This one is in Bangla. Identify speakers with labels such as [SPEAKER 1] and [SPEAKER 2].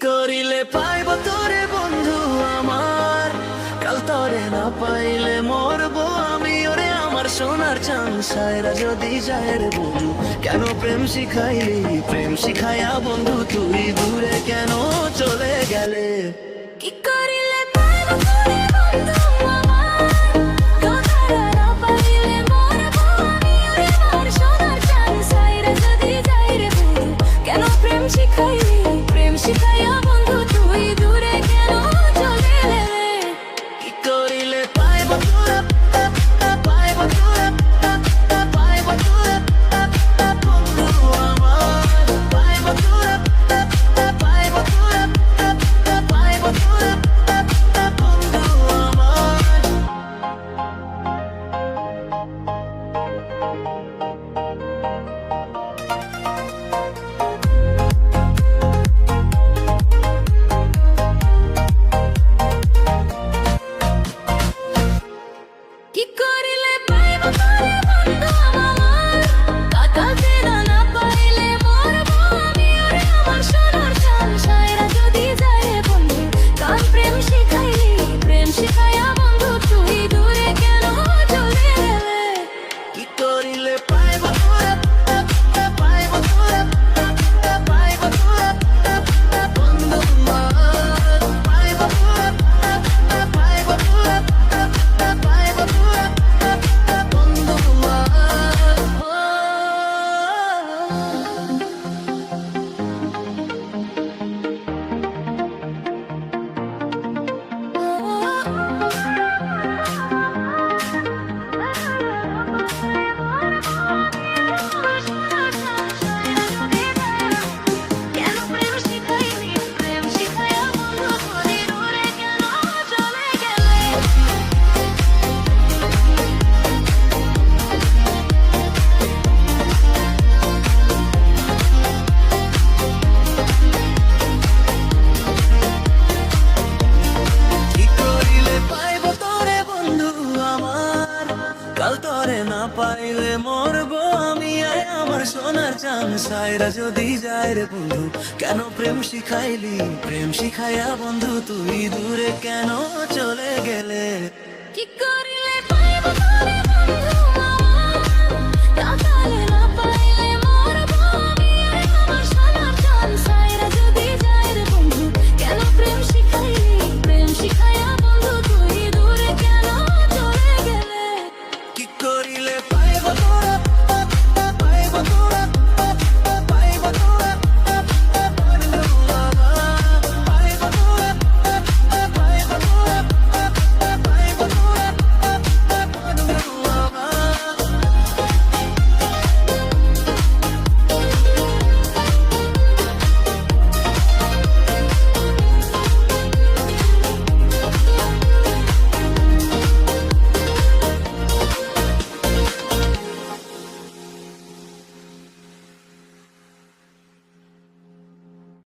[SPEAKER 1] করিলে পাইব তোরে বন্ধু আমার, কাল তরে না পাইলে মরবো আমি। ওরে আমার সোনার চাঁদ সায়রা যদি যায় রে বন্ধু, কেন প্রেম শিখাইলি? প্রেম শিখাইয়া বন্ধু তুই দূরে কেন চলে গেলে?
[SPEAKER 2] কি করিলে পাইব তোরে বন্ধু আমার, কাল তরে না পাইলে মরবো আমি। ওরে আমার সোনার চাঁদ সায়রা যদি যায় রে বন্ধু, কেন প্রেম শিখাইলি? প্রেম শিখাইয়া বন্ধু তুই দূরে কেন চলে গেলে?
[SPEAKER 1] কি করিলে পাইব তোরে, পাইব তোরে, পাইব তোরে বন্ধু আমার, পাইব তোরে, পাইব তোরে, পাইব তোরে বন্ধু আমার।
[SPEAKER 2] কি করিলে পাইব তোরে বন্ধু আমার, কাল ফেরা না পাইলে মরবো আমি। ওরে আমার সোনার চাঁদ সায়রা যদি যায় রে বন্ধু, কাল প্রেম শিখাইলি? প্রেম শিখাইয়া বন্ধু তুই দূরে কেন চলে গেলে?
[SPEAKER 1] কি করিলে পাইব তোরে, পাইব তোরে, পাইব তোরে বন্ধু আমার, পাইব তোরে, পাইব তোরে, পাইব তোরে বন্ধু আমার।
[SPEAKER 2] কেন প্রেম শিখাইলি? প্রেম শিখাইয়া বন্ধু তুই দূরে কেন চলে গেলে?
[SPEAKER 1] কি করিলে পাইব তোরে বন্ধু আমার, কাল তরে না পাইলে মরবো আমি। আয় আমার সোনার চাঁদ সায়রা যদি যায় রে বন্ধু, কেন প্রেম শিখাইলি? প্রেম শিখাইয়া বন্ধু তুই দূরে কেন চলে গেলে?
[SPEAKER 2] কি করে